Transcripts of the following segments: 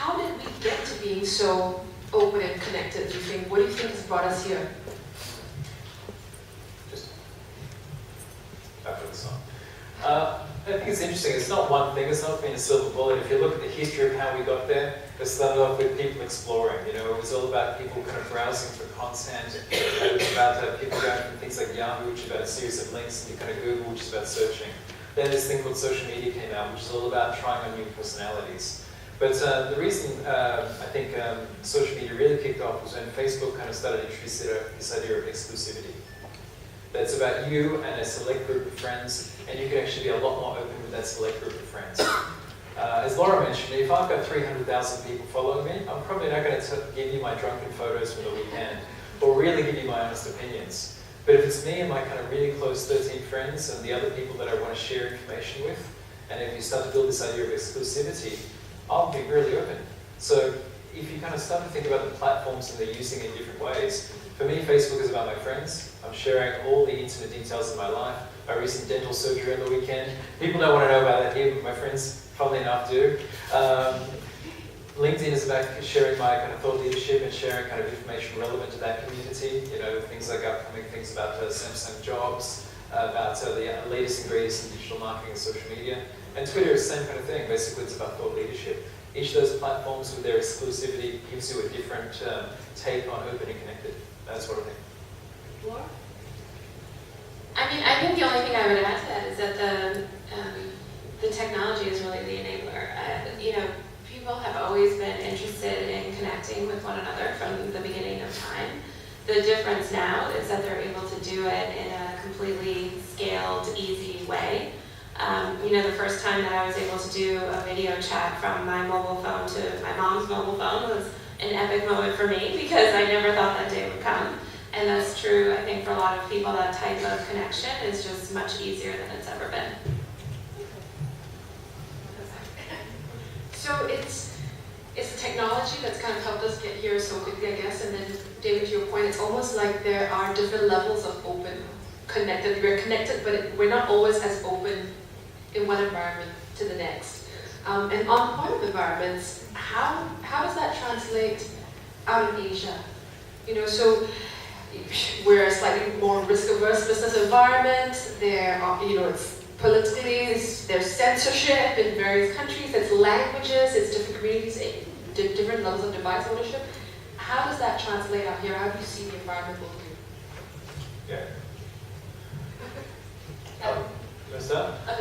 how did we get to being so open and connected, do you think? What do you think has brought us here? Just after the song. I think it's interesting. It's not one thing. It's not been a silver bullet. If you look at the history of how we got there, it started off with people exploring. You know, it was all about people kind of browsing for content. It was about people going from things like Yahoo, which is about a series of links, and you kind of Google, which is about searching. Then this thing called social media came out, which is all about trying on new personalities. But the reason I think social media really kicked off was when Facebook kind of started introducing this idea of exclusivity. That's about you and a select group of friends, and you can actually be a lot more open with that select group of friends. As Laura mentioned, if I've got 300,000 people following me, I'm probably not going to give you my drunken photos from the weekend, or really give you my honest opinions. But if it's me and my kind of really close 13 friends and the other people that I want to share information with, and if you start to build this idea of exclusivity, I'll be really open. So if you kind of start to think about the platforms and they're using it in different ways, for me, Facebook is about my friends. I'm sharing all the intimate details of my life. My recent dental surgery on the weekend. People don't want to know about that here, but my friends, funnily enough, do. LinkedIn is about sharing my kind of thought leadership and sharing kind of information relevant to that community. You know, things like upcoming things about Samsung jobs, about the latest and greatest in digital marketing and social media. And Twitter is the same kind of thing. Basically, it's about thought leadership. Each of those platforms with their exclusivity gives you a different take on open and connected. That's what I think. Laura? I mean, I think the only thing I would add to that is that the technology is really the enabler. You know, people have always been interested in connecting with one another from the beginning of time. The difference now is that they're able to do it in a completely scaled, easy way. You know, the first time that I was able to do a video chat from my mobile phone to my mom's mobile phone was an epic moment for me because I never thought that day would come. And that's true, I think, for a lot of people. That type of connection is just much easier than it's ever been. So it's the technology that's kind of helped us get here so quickly, I guess. And then, David, to your point, it's almost like there are different levels of open, connected. We're connected, but we're not always as open in one environment to the next. And on the point of environments, how does that translate out in Asia? You know, so we're a slightly more risk-averse business environment. There are, you know, it's politically, there's censorship in various countries, it's languages, it's different communities, different levels of device ownership. How does that translate out here? How do you see the environment working? Yeah.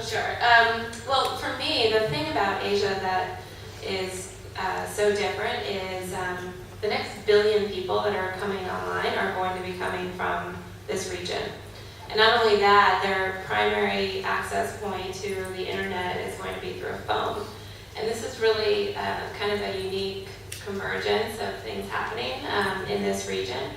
Sure. Well, for me, the thing about Asia that is so different is the next billion people that are coming online are going to be coming from this region. And not only that, their primary access point to the internet is going to be through a phone. And this is really kind of a unique convergence of things happening in this region.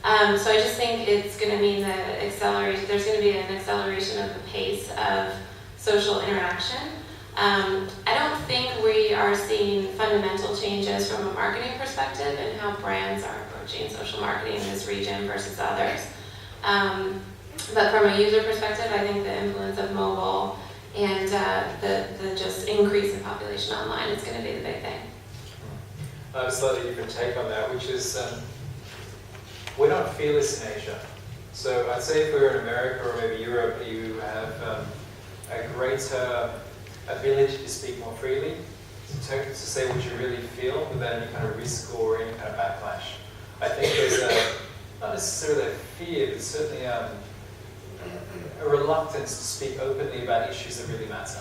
So I just think it's going to mean that there's going to be an acceleration of the pace of social interaction. I don't think we are seeing fundamental changes from a marketing perspective in how brands are approaching social marketing in this region versus others. But from a user perspective, I think the influence of mobile and the just increase in population online is going to be the big thing. I have a slightly different take on that, which is we're not fearless in Asia. So I'd say if we were in America or maybe Europe, you have a greater ability to speak more freely, to say what you really feel without any kind of risk or any kind of backlash. I think there's not necessarily a fear, but certainly a reluctance to speak openly about issues that really matter.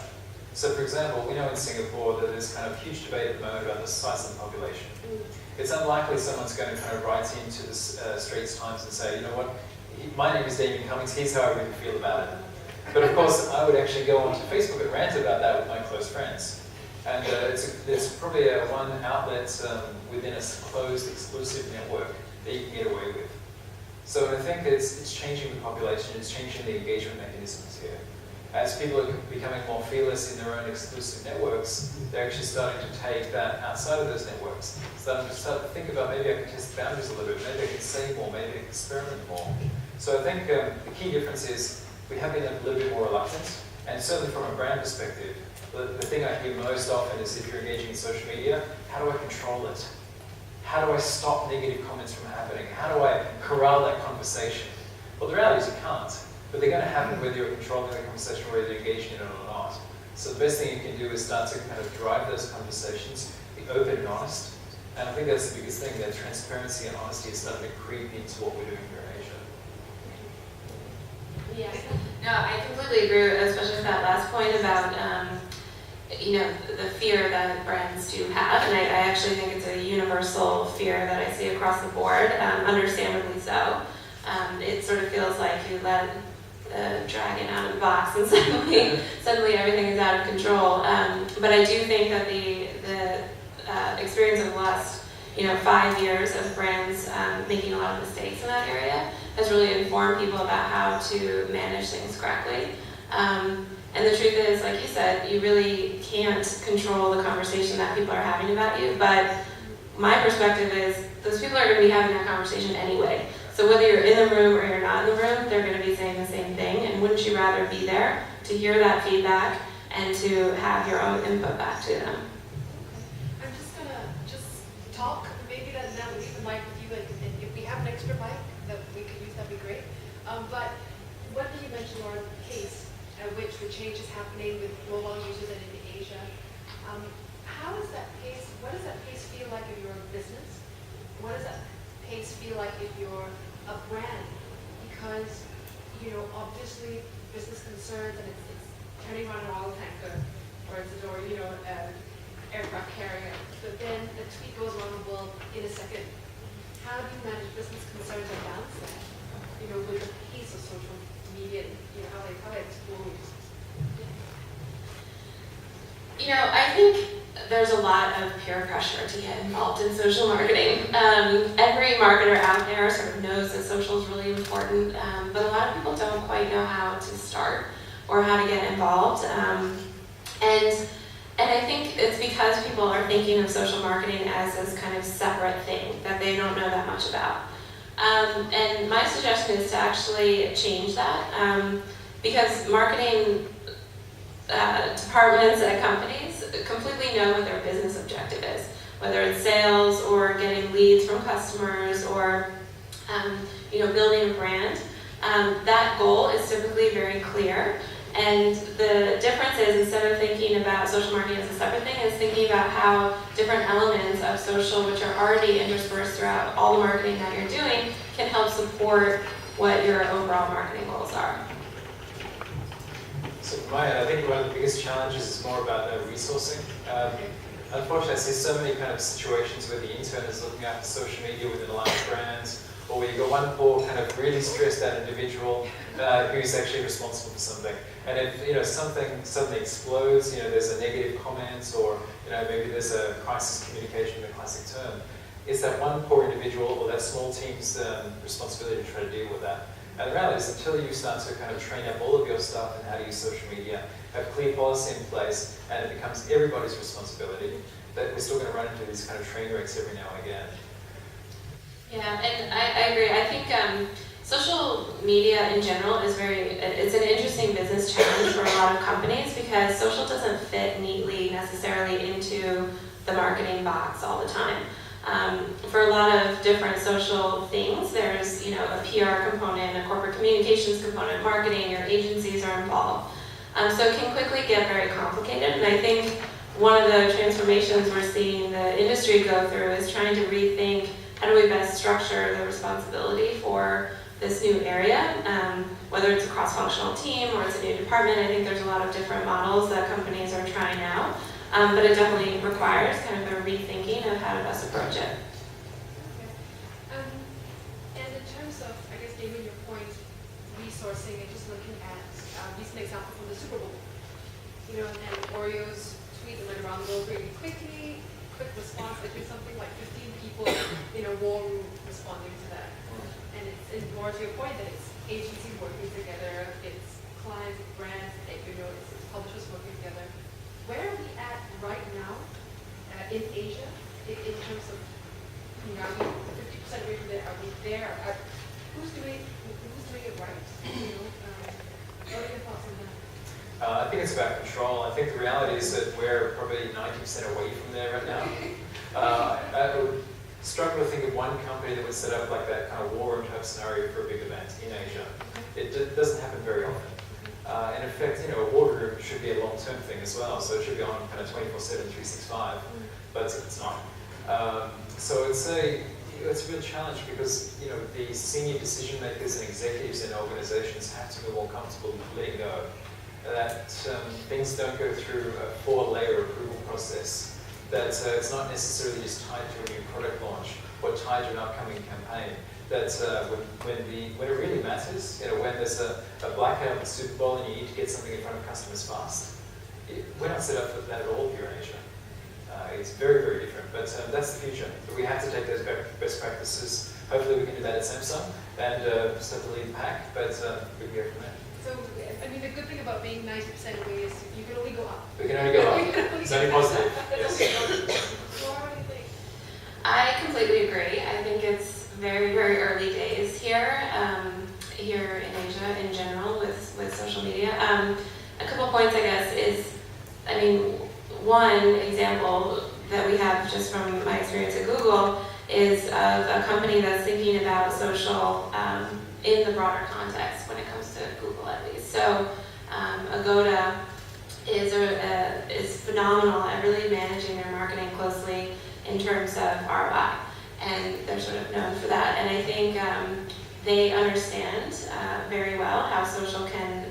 So for example, we know in Singapore that there's kind of huge debate at the moment about the size of the population. It's unlikely someone's going to kind of write into the Straits Times and say, you know what, my name is Damien Cummings, here's how I really feel about it. But of course, I would actually go onto Facebook and rant about that with my close friends. And it's probably one outlet within a closed, exclusive network that you can get away with. So I think it's changing the population, it's changing the engagement mechanisms here. As people are becoming more fearless in their own exclusive networks, they're actually starting to take that outside of those networks. Start to think about, maybe I can test the boundaries a little bit, maybe I can say more, maybe I can experiment more. So I think the key difference is we have been a little bit more reluctant, and certainly from a brand perspective, the thing I hear most often is if you're engaging in social media, how do I control it? How do I stop negative comments from happening? How do I corral that conversation? Well, the reality is you can't, but they're going to happen whether you're controlling the conversation or whether you're engaging in it or not. So the best thing you can do is start to kind of drive those conversations, be open and honest. And I think that's the biggest thing, that transparency and honesty is starting to creep into what we're doing here in Asia. Yes. No, I completely agree, especially with that last point about, the fear that brands do have. And I actually think it's a universal fear that I see across the board, understandably so. It sort of feels like you let a dragon out of the box and suddenly everything is out of control. But I do think that the experience of the last 5 years of brands making a lot of mistakes in that area has really informed people about how to manage things correctly. And the truth is, like you said, you really can't control the conversation that people are having about you, but my perspective is those people are going to be having that conversation anyway. So whether you're in the room or you're not in the room, they're going to be saying the same thing, and wouldn't you rather be there to hear that feedback and to have your own input back to them? I'm just gonna talk, maybe then we'll leave the mic with you, and if we have an extra mic that we could use, that'd be great. But what did you mention, Laura, the pace at which the change is happening with mobile users and in Asia? How is that pace, what does that pace feel like if you're a business? What does that pace feel like if you're a brand? Because, obviously business concerns and it's turning around an oil tanker or aircraft carrier, but then the tweet goes around the world in a second. How do you manage business concerns and balance that, with the pace of social media, how they explodes? I think there's a lot of peer pressure to get involved in social marketing. Every marketer out there sort of knows that social is really important, but a lot of people don't quite know how to start or how to get involved. And I think it's because people are thinking of social marketing as this kind of separate thing that they don't know that much about. And my suggestion is to actually change that, because marketing departments at companies completely know what their business objective is, whether it's sales or getting leads from customers or building a brand. That goal is typically very clear. And the difference is, instead of thinking about social marketing as a separate thing, is thinking about how different elements of social, which are already interspersed throughout all the marketing that you're doing, can help support what your overall marketing goals are. So from my end, I think one of the biggest challenges is more about resourcing. Unfortunately, I see so many kind of situations where the intern is looking after social media within a large brand, or where you've got one poor kind of really stressed out individual who's actually responsible for something. And if something suddenly explodes, there's a negative comment, or maybe there's a crisis communication, the classic term, it's that one poor individual or that small team's responsibility to try to deal with that. And the reality is, until you start to kind of train up all of your staff in how to use social media, have clear policy in place, and it becomes everybody's responsibility, that we're still going to run into these kind of train wrecks every now and again. Yeah, and I agree. I think social media in general is it's an interesting business challenge for a lot of companies, because social doesn't fit neatly necessarily into the marketing box all the time. For a lot of different social things, there's a PR component, a corporate communications component, marketing, your agencies are involved. So it can quickly get very complicated, and I think one of the transformations we're seeing the industry go through is trying to rethink how do we best structure the responsibility for this new area, whether it's a cross-functional team or it's a new department. I think there's a lot of different models that companies are trying out, but it definitely requires kind of a rethinking of how to best approach it. Okay. And in terms of, I guess, Damien, your point, resourcing, and just looking at a recent example from the Super Bowl, and Oreo's tweet that went around the world really quickly, quick response. I think something like 15 people in a war room responding to that. And it's more to your point that it's agencies working together, it's clients, it's brands, it's publishers working together. Where are we at right now in Asia in terms of, are we 50% away from there? Are we there? Who's doing it right? What are your thoughts on that? I think it's about control. I think the reality is that we're probably 90% away from there right now. I would struggle to think of one company that would set up like that kind of war room type scenario for a big event in Asia. It doesn't happen very often. And in fact, a war room should be a long-term thing as well, so it should be on kind of 24/7, 365, but it's not. So I'd say it's a real challenge because the senior decision makers and executives in organizations have to be more comfortable with letting go. That things don't go through a 4-layer approval process. That it's not necessarily just tied to a new product launch or tied to an upcoming campaign. That when it really matters, when there's a blackout at the Super Bowl and you need to get something in front of customers fast, we're not set up for that at all here in Asia. It's very, very different, but that's the future. But we have to take those best practices. Hopefully we can do that at Samsung and start to lead the pack, but we can go from there. So, I mean, the good thing about being 90% away is you can only go up. We can only go up. It's only positive. Yes. Laura, what do you think? I completely agree. I think it's very, very early days here, here in Asia in general with social media. A couple points, I guess, is, one example that we have just from my experience at Google is of a company that's thinking about social in the broader context when it comes to Google at least. So Agoda is phenomenal at really managing their marketing closely in terms of ROI, and they're sort of known for that. And I think they understand very well how social can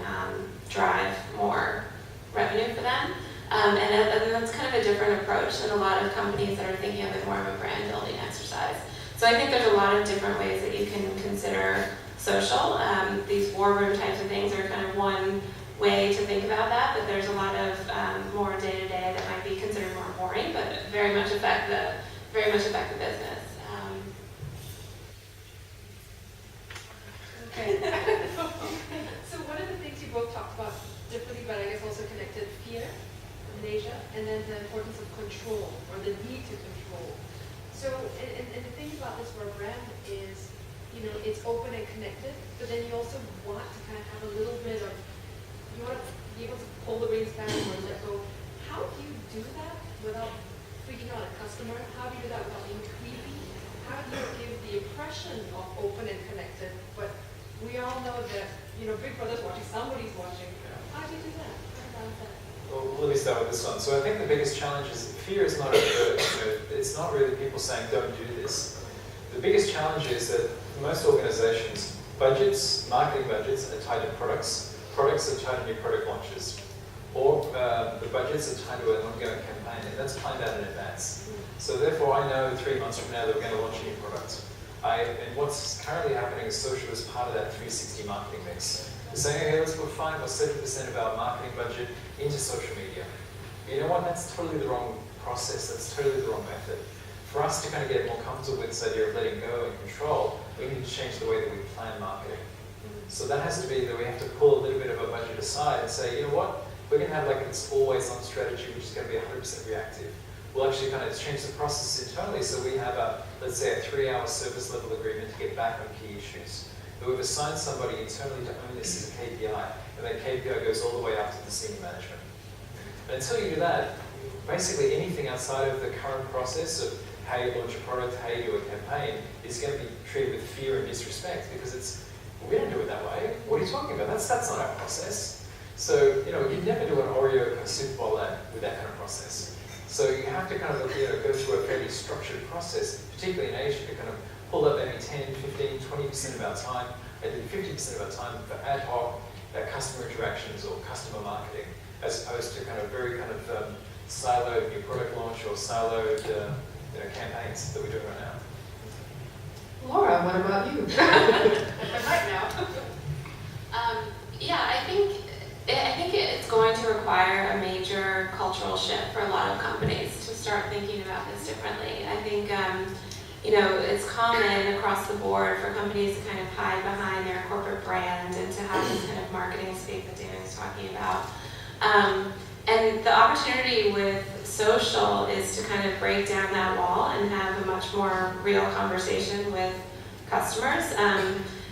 drive more revenue for them. And that's kind of a different approach than a lot of companies that are thinking of it more of a brand building exercise. So I think there's a lot of different ways that you can consider social. These war room types of things are kind of one way to think about that, but there's a lot of more day-to-day that might be considered more boring, but very much affect the business. Okay. So one of the things you both talked about differently, but I guess also connected, fear in Asia, and then the importance of control, or the need to control. So, and the thing about this for a brand is, it's open and connected, but then you also want to kind of have a little bit of, you want to be able to pull the reins back or let go. How do you do that without freaking out a customer? How do you do that without being creepy? How do you give the impression of open and connected, but we all know that, Big Brother's watching, somebody's watching. How do you do that? How do you balance that? Well, let me start with this one. So I think the biggest challenge is fear is not a word. It's not really people saying don't do this. The biggest challenge is that most organizations, marketing budgets are tied to products. Products are tied to new product launches. Or the budgets are tied to an ongoing campaign, and that's planned out in advance. So therefore I know 3 months from now that we're going to launch a new product. And what's currently happening is social is part of that 360 marketing mix. We're saying, hey, let's put 5 or 7% of our marketing budget into social media. You know what? That's totally the wrong process. That's totally the wrong method. For us to kind of get more comfortable with this idea of letting go and control, we need to change the way that we plan marketing. So that has to be that we have to pull a little bit of a budget aside and say, you know what? We're going to have like this always-on strategy, which is going to be 100% reactive. We'll actually kind of change the process internally, so we have let's say a 3-hour service level agreement to get back on key issues. But we've assigned somebody internally to own this as a KPI, and that KPI goes all the way up to the senior management. But until you do that, basically anything outside of the current process of how you launch a product, how you do a campaign, is going to be treated with fear and disrespect, because we don't do it that way. What are you talking about? That's not our process. So, you'd never do an Oreo Super Bowl ad with that kind of process. So you have to kind of go through a fairly structured process, particularly in Asia, to kind of pull up maybe 10, 15, 20% of our time, maybe 50% of our time for ad hoc customer interactions or customer marketing, as opposed to kind of very kind of siloed new product launch or siloed campaigns that we're doing right now. Laura, what about you? Right now. Yeah, I think it's going to require a major cultural shift for a lot of companies to start thinking about this differently. I think, it's common across the board for companies to kind of hide behind their corporate brand and to have this kind of marketing speak that Dan was talking about. And the opportunity with social is to kind of break down that wall and have a much more real conversation with customers.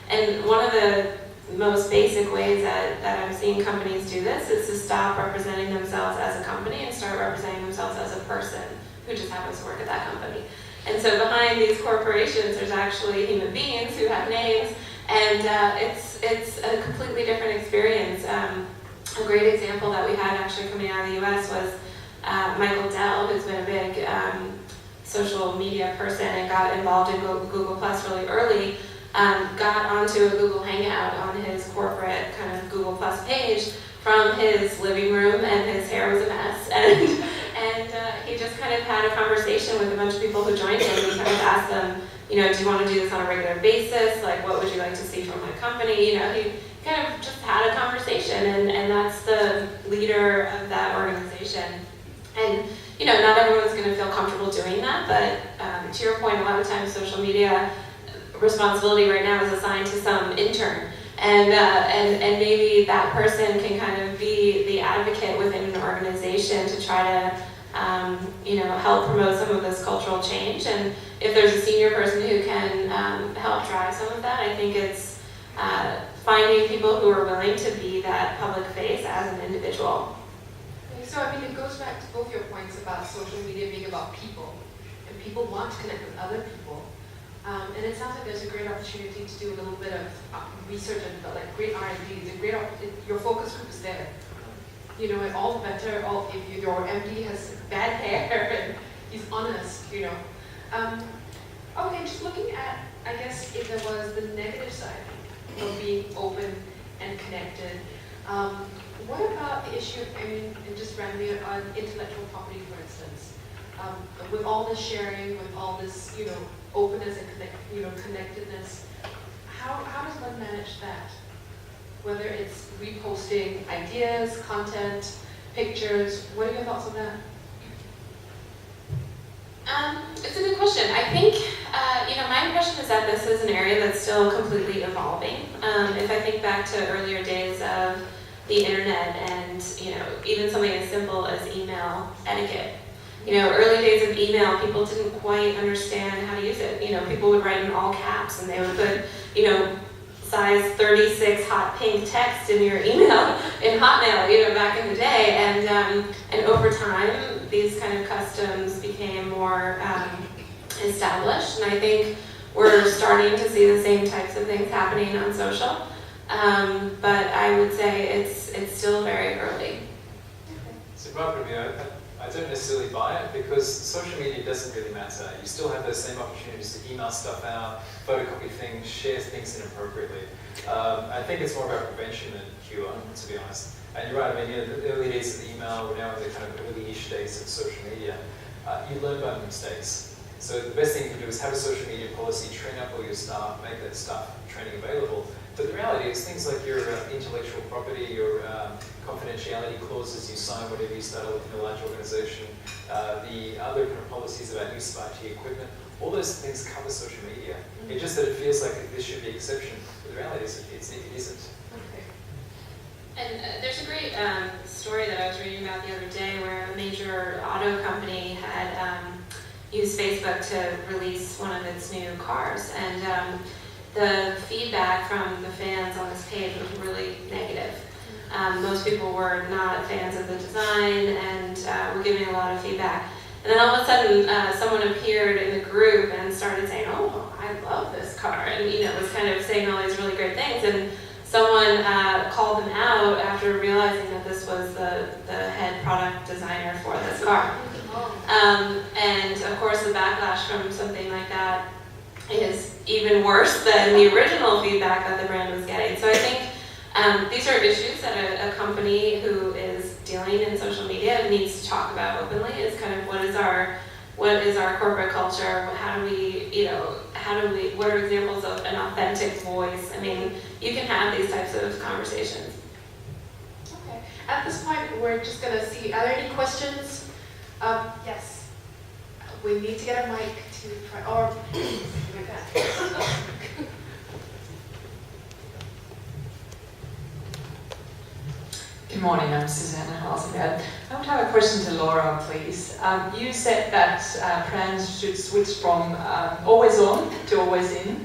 And one of the most basic ways that I'm seeing companies do this is to stop representing themselves as a company and start representing themselves as a person who just happens to work at that company. And so behind these corporations, there's actually human beings who have names, and it's a completely different experience. A great example that we had actually coming out of the US was Michael Dell, who's been a big social media person and got involved in Google Plus really early, got onto a Google Hangout on his corporate kind of Google Plus page from his living room, and his hair was a mess. And he just kind of had a conversation with a bunch of people who joined him. He kind of asked them, do you want to do this on a regular basis? Like, what would you like to see from my company? He kind of just had a conversation, and that's the leader of that organization. And, not everyone's going to feel comfortable doing that, but to your point, a lot of times social media responsibility right now is assigned to some intern. And maybe that person can kind of be the advocate within an organization to try to, help promote some of this cultural change. And if there's a senior person who can help drive some of that, I think it's finding people who are willing to be that public face as an individual. So, it goes back to both your points about social media being about people, and people want to connect with other people. And it sounds like there's a great opportunity to do a little bit of research and like great R&D. Your focus group is there. And all the better if your MD has bad hair and he's honest. Okay, just looking at, I guess, if there was the negative side of being open and connected. What about the issue, and just randomly on intellectual property, for instance? With all this sharing, with all this, openness and connectedness, how does one manage that? Whether it's reposting ideas, content, pictures, what are your thoughts on that? It's a good question. I think, my impression is that this is an area that's still completely evolving. If I think back to earlier days of the internet and, even something as simple as email etiquette. Early days of email, people didn't quite understand how to use it. People would write in all caps, and they would put, size 36 hot pink text in your email in Hotmail, back in the day. And over time, these kind of customs became more established. And I think we're starting to see the same types of things happening on social. But I would say it's still very early. So, Barbara, I don't necessarily buy it, because social media doesn't really matter. You still have those same opportunities to email stuff out, photocopy things, share things inappropriately. I think it's more about prevention than cure, to be honest. And you're right, the early days of the email, we're now in the kind of early-ish days of social media. You learn by mistakes. So the best thing you can do is have a social media policy, train up all your staff, make that staff training available. But the reality is things like your intellectual property, your confidentiality clauses you sign whenever you start within a large organization, the other kind of policies about use of IT equipment, all those things cover social media. It's just that it feels like this should be an exception, but the reality is it isn't. Okay. And there's a great story that I was reading about the other day where a major auto company had used Facebook to release one of its new cars. And the feedback from the fans on this page was really negative. Most people were not fans of the design and were giving a lot of feedback. And then all of a sudden, someone appeared in the group and started saying, "Oh, I love this car," and was kind of saying all these really great things. And someone called them out after realizing that this was the head product designer for this car. And of course, the backlash from something like that is even worse than the original feedback that the brand was getting. So I think these are issues that a company who is dealing in social media needs to talk about openly. Is kind of what is our corporate culture? How do we, what are examples of an authentic voice? You can have these types of conversations. Okay. At this point, we're just going to see, are there any questions? Yes. We need to get a mic to try, or, Good morning, I'm Susanna Halsengard. I want to have a question to Laura, please. You said that brands should switch from always on to always in.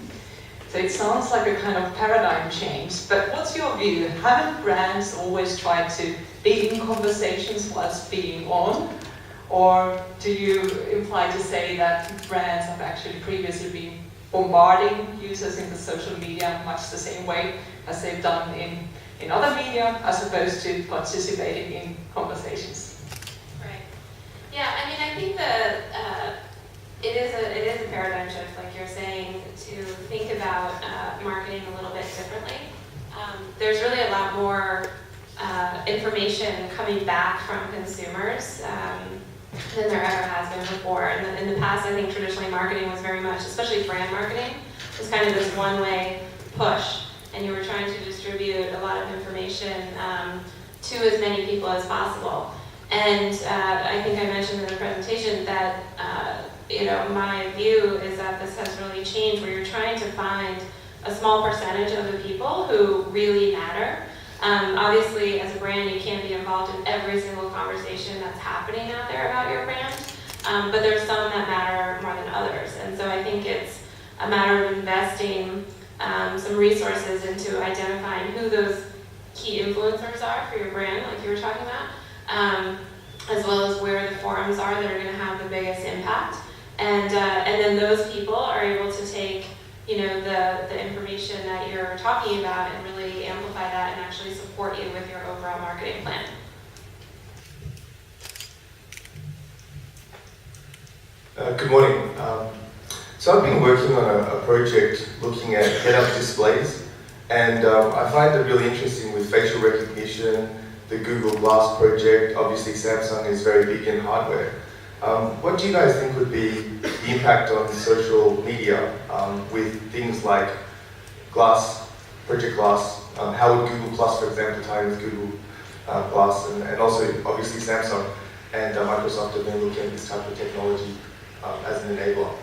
So it sounds like a kind of paradigm change, but what's your view? Haven't brands always tried to be in conversations whilst being on? Or do you imply to say that brands have actually previously been bombarding users in the social media much the same way as they've done in other media, as opposed to participating in conversations? Right. Yeah, I mean, I think that it is a paradigm shift, like you're saying, to think about marketing a little bit differently. There's really a lot more information coming back from consumers than there ever has been before. In the past, I think traditionally marketing was very much, especially brand marketing, was kind of this one-way push, and you were trying to distribute a lot of information to as many people as possible. And I think I mentioned in the presentation that my view is that this has really changed, where you're trying to find a small percentage of the people who really matter. Obviously, as a brand, you can't be involved in every single conversation that's happening out there about your brand, but there's some that matter more than others. And so I think it's a matter of investing some resources into identifying who those key influencers are for your brand, like you were talking about, as well as where the forums are that are going to have the biggest impact. And then those people are able to take the information that you're talking about and really amplify that and actually support you with your overall marketing plan. Good morning. So I've been working on a project looking at head-up displays, and I find it really interesting with facial recognition, the Google Glass project. Obviously Samsung is very big in hardware. What do you guys think would be the impact on social media with things like Glass, Project Glass? How would Google Plus, for example, tie in with Google Glass? And also, obviously, Samsung and Microsoft have been looking at this type of technology as an enabler.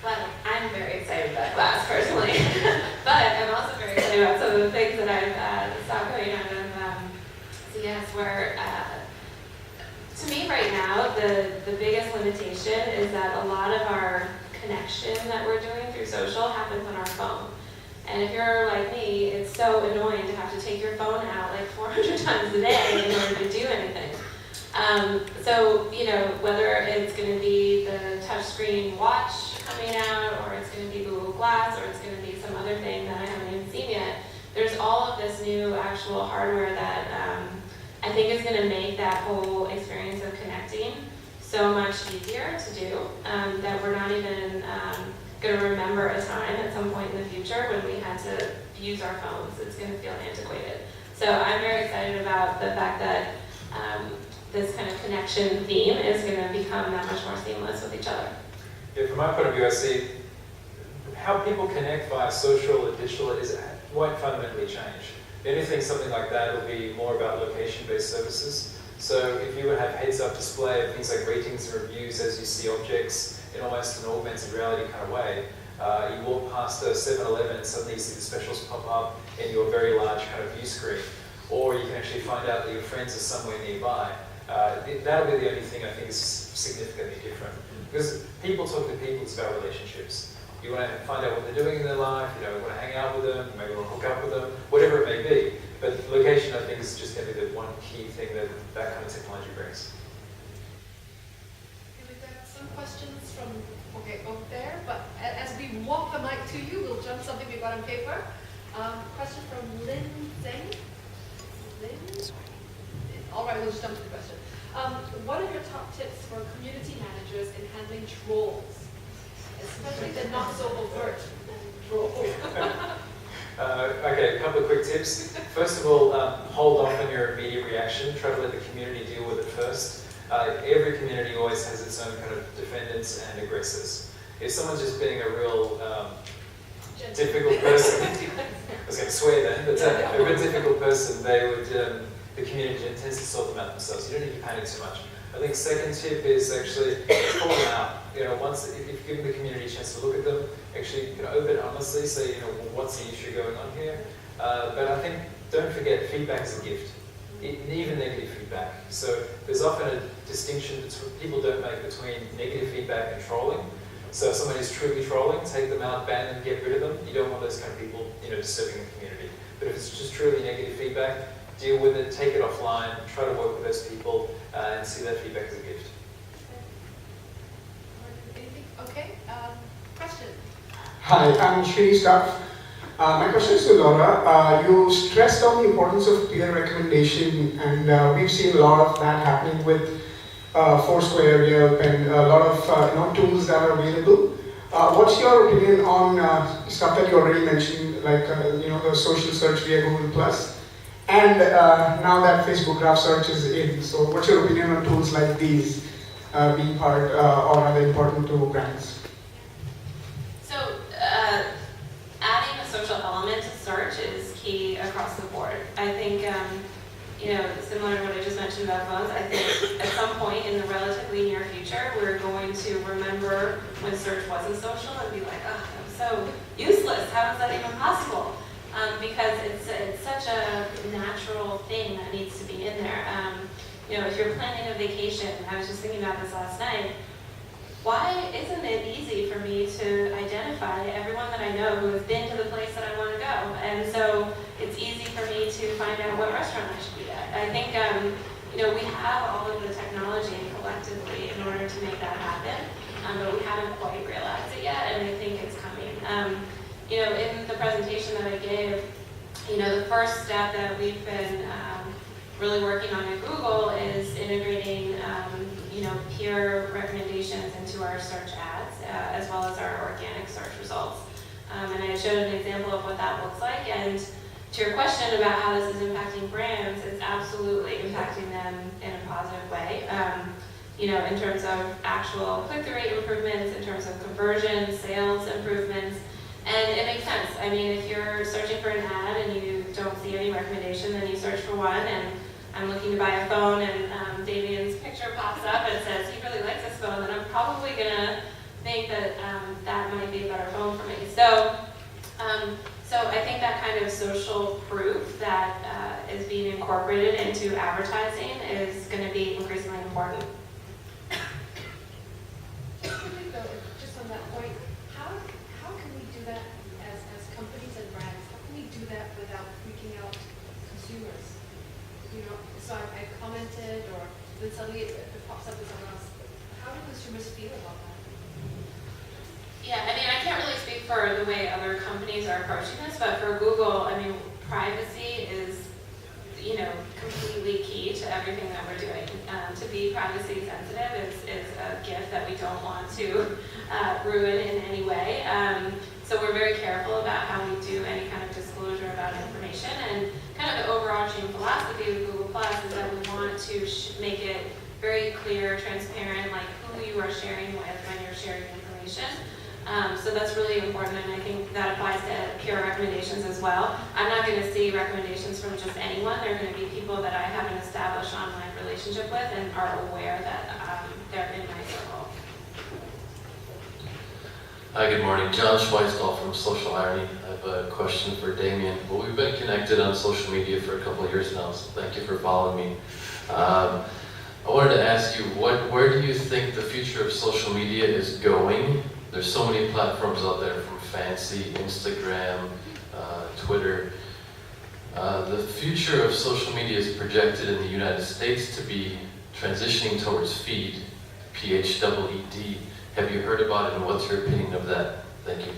Well, I'm very excited about Glass personally, but I'm also very excited about some of the things that I've saw going out of CES, where to me right now, the biggest limitation is that a lot of our connection that we're doing through social happens on our phone. And if you're like me, it's so annoying to have to take your phone out like 400 times a day in order to do anything. So, whether it's going to be the touchscreen watch coming out, or it's going to be Google Glass, or it's going to be some other thing that I haven't even seen yet, there's all of this new actual hardware that I think is going to make that whole experience of connecting so much easier to do, that we're not even going to remember a time at some point in the future when we had to use our phones. It's going to feel antiquated. So I'm very excited about the fact that this kind of connection theme is going to become that much more seamless with each other. Yeah, from my point of view, I see how people connect via social or digital won't fundamentally change. Anything, something like that will be more about location-based services. So if you would have heads-up display of things like ratings and reviews as you see objects in almost an augmented reality kind of way, you walk past a 7-Eleven and suddenly you see the specials pop up in your very large kind of view screen. Or you can actually find out that your friends are somewhere nearby. That'll be the only thing I think is significantly different. Because people talk to people, it's about relationships. You want to find out what they're doing in their life, you want to hang out with them, maybe want to hook up with them, whatever it may be. But location, I think, is just going to be the one key thing that kind of technology brings. We've got some questions from, over there, but as we walk the mic to you, we'll jump something we got on paper. Question from Lynn Zhang. Lynn? All right, we'll just jump to the question. What are your top tips for community managers in handling trolls? Especially the not so overt trolls. Okay, a couple of quick tips. First of all, hold off on your immediate reaction. Try to let the community deal with it first. Every community always has its own kind of defendants and aggressors. If someone's just being a real difficult person, I was going to swear then, but a real difficult person, the community tends to sort them out themselves. You don't need to panic too much. I think second tip is actually call them out. Once if you've given the community a chance to look at them, actually open honestly, say what's the issue going on here. But I think don't forget feedback is a gift, even negative feedback. So there's often a distinction between people don't make between negative feedback and trolling. So if someone is truly trolling, take them out, ban them, get rid of them. You don't want those kind of people, disturbing the community. But if it's just truly negative feedback, deal with it, take it offline, try to work with those people, and see that feedback as a gift. Anything? Okay. Question. Hi, I'm Shri Staff. My question is to Laura. You stressed on the importance of peer recommendation, and we've seen a lot of that happening with Foursquare, Yelp, and a lot of tools that are available. What's your opinion on stuff that you already mentioned, like the social search via Google Plus, and now that Facebook Graph Search is in? So, what's your opinion on tools like these being part, or are they important to brands? So, adding a social element to search is key across the board. I think, similar to what I just mentioned about phones, I think at some point in the relatively near future, we're going to remember when search wasn't social and be like, oh, that was so useless. How is that even possible? Because it's such a natural thing that needs to be in there. If you're planning a vacation, I was just thinking about this last night, why isn't it easy for me to identify everyone that I know who has been to the place that I want to go? And so it's easy for me to find out what restaurant I should be at. I think, we have all of the technology collectively in order to make that happen, but we haven't quite realized it yet, and I think it's coming. In the presentation that I gave, the first step that we've been really working on at Google is integrating peer recommendations into our search ads, as well as our organic search results. And I showed an example of what that looks like. And to your question about how this is impacting brands, it's absolutely impacting them in a positive way. In terms of actual click-through rate improvements, in terms of conversion, sales improvements. And it makes sense. I mean, if you're searching for an ad and you don't see any recommendation, then you search for one, and I'm looking to buy a phone, and Damien's picture pops up and says he really likes this phone, then I'm probably going to think that that might be a better phone for me. So I think that kind of social proof that is being incorporated into advertising is going to be increasingly important. Just on that point, how can we do that as companies and brands? How can we do that without freaking out consumers? So I commented, or then suddenly it pops up with someone else. How do consumers feel about that? Yeah, I can't really speak for the way other companies are approaching this, but for Google, privacy is, completely key to everything that we're doing. To be privacy sensitive is a gift that we don't want to ruin in any way. So we're very careful about how we do any kind of disclosure about information, and kind of the overarching philosophy with Google Plus is that we want to make it very clear, transparent, like who you are sharing with when you're sharing information. So that's really important, and I think that applies to peer recommendations as well. I'm not going to see recommendations from just anyone. They're going to be people that I have an established online relationship with and are aware that they're in my circle. Hi, good morning. John Schweistal from Social Irony. I have a question for Damien. Well, we've been connected on social media for a couple of years now, so thank you for following me. I wanted to ask you, where do you think the future of social media is going? There's so many platforms out there, from Fancy, Instagram, Twitter. The future of social media is projected in the United States to be transitioning towards feed, PHEED. Have you heard about it, and what's your opinion of that? Thank you.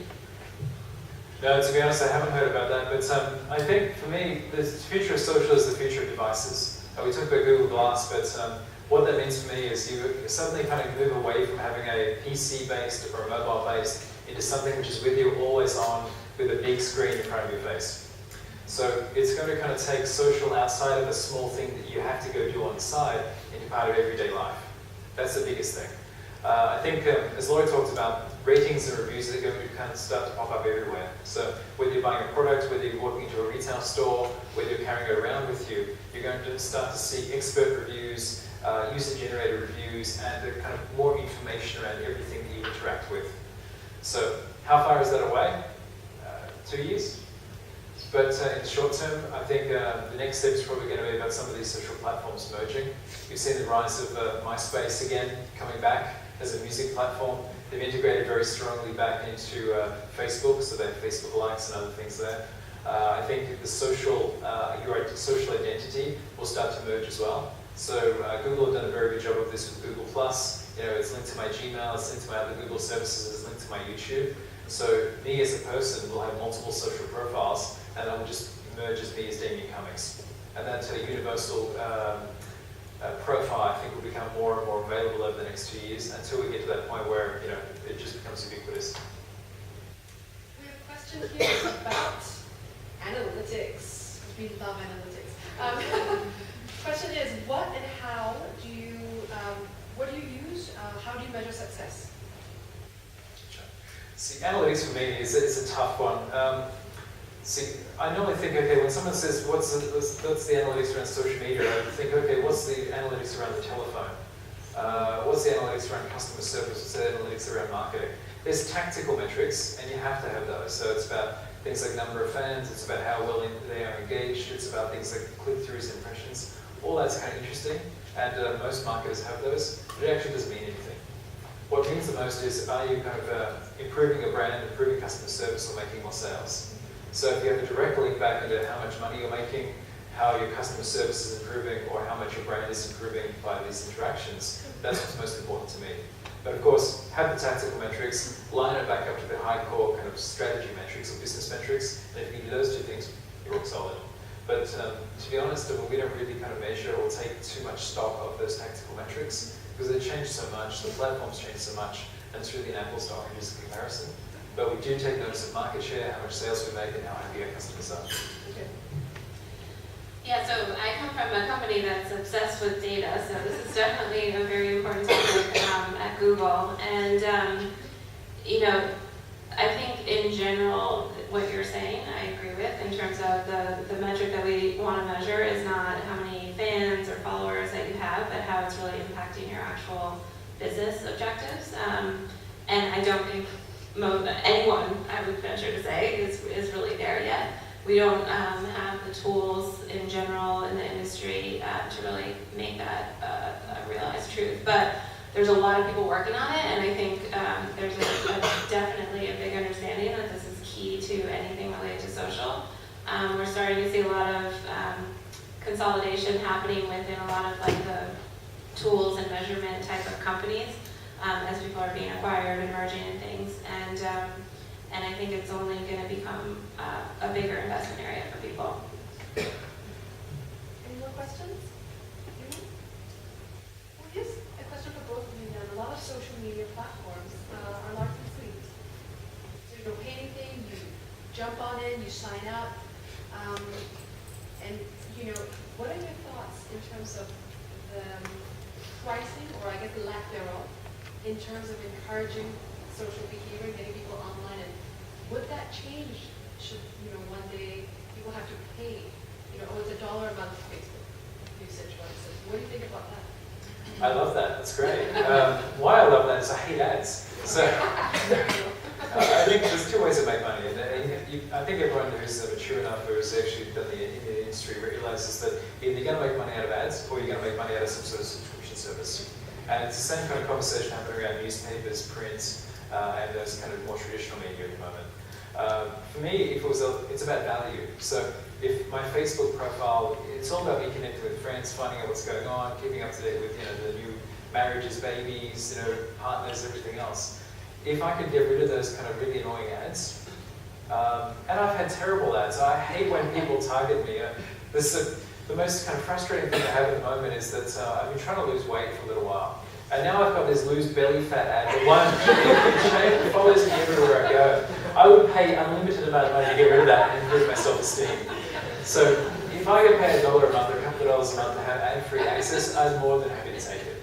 No, to be honest, I haven't heard about that, but I think for me, the future of social is the future of devices. We talked about Google Glass, but what that means for me is you suddenly kind of move away from having a PC-based or a mobile-based into something which is with you always on, with a big screen in front of your face. So it's going to kind of take social outside of a small thing that you have to go do on the side into part of everyday life. That's the biggest thing. I think, as Laura talked about, ratings and reviews are going to kind of start to pop up everywhere. So whether you're buying a product, whether you're walking into a retail store, whether you're carrying it around with you, you're going to start to see expert reviews, user-generated reviews, and the kind of more information around everything that you interact with. So how far is that away? 2 years? But in the short term, I think the next step is probably going to be about some of these social platforms merging. We've seen the rise of MySpace again coming back. as a music platform. They've integrated very strongly back into Facebook, so they have Facebook likes and other things there. I think the social, your social identity will start to merge as well. So Google have done a very good job of this with Google+. You know, it's linked to my Gmail, it's linked to my other Google services, it's linked to my YouTube. So me as a person will have multiple social profiles, and that will just emerge as me as Damien Cummings. And that universal profile, I think, will become more and more available over the next 2 years until we get to that point where, you know, it just becomes ubiquitous. We have a question here about analytics. We love analytics. Question is, what and how do you, what do you use? How do you measure success? See, analytics for me is a tough one. See, I normally think, okay, when someone says, what's the analytics around social media, I think, okay, what's the analytics around the telephone? What's the analytics around customer service? What's the analytics around marketing? There's tactical metrics, and you have to have those. So it's about things like number of fans, it's about how well they are engaged, it's about things like click-throughs, impressions. All that's kind of interesting, and most marketers have those, but it actually doesn't mean anything. What means the most is, are you kind of improving a brand, improving customer service, or making more sales? So if you have a direct link back into how much money you're making, how your customer service is improving, or how much your brand is improving by these interactions, that's what's most important to me. But of course, have the tactical metrics, line it back up to the high-core kind of strategy metrics or business metrics, and if you can do those two things, you're rock solid. But to be honest, we don't really kind of measure or take too much stock of those tactical metrics because they change so much, the platforms change so much, and it's really an apples to oranges comparison. But we do take notice of market share, how much sales we make, and how happy our customers are. Okay. Yeah, so I come from a company that's obsessed with data, so this is definitely a very important topic at Google. And, you know, I think in general, what you're saying, I agree with, in terms of the metric that we want to measure is not how many fans or followers that you have, but how it's really impacting your actual business objectives. And I don't think anyone, I would venture to say, is really there yet. We don't have the tools in general in the industry to really make that a realized truth. But there's a lot of people working on it, and I think there's definitely a big understanding that this is key to anything related to social. We're starting to see a lot of consolidation happening within a lot of like the tools and measurement type of companies as people are being acquired and merging and things. And I think it's only going to become a bigger investment area for people. Any more questions? Well, yes, a question for both of you then. A lot of social media platforms are largely free. So you don't pay anything, you jump on in, you sign up. And, you know, what are your thoughts in terms of the pricing, or I guess the lack thereof, in terms of encouraging social behavior, getting people online, and would that change should, you know, one day people have to pay, you know, oh, it's $1 a month Facebook usage, for instance. What do you think about that? I love that, that's great. Why I love that is I hate ads. So I think there's two ways to make money. And I think everyone who's mature enough or has actually done in the industry realizes that either you're going to make money out of ads or you're going to make money out of some sort of subscription service. And it's the same kind of conversation happening around newspapers, print, and those kind of more traditional media at the moment. For me, it's about value. So if my Facebook profile, it's all about me connecting with friends, finding out what's going on, keeping up to date with, you know, the new marriages, babies, you know, partners, everything else. If I could get rid of those kind of really annoying ads, and I've had terrible ads. I hate when people target me. The most kind of frustrating thing I have at the moment is that I've been trying to lose weight for a little while. And now I've got this lose belly fat ad, the one that follows me everywhere I go. I would pay unlimited amount of money to get rid of that and improve my self-esteem. So if I get paid $1 a month or a couple of dollars a month to have ad-free access, I'm more than happy to take it.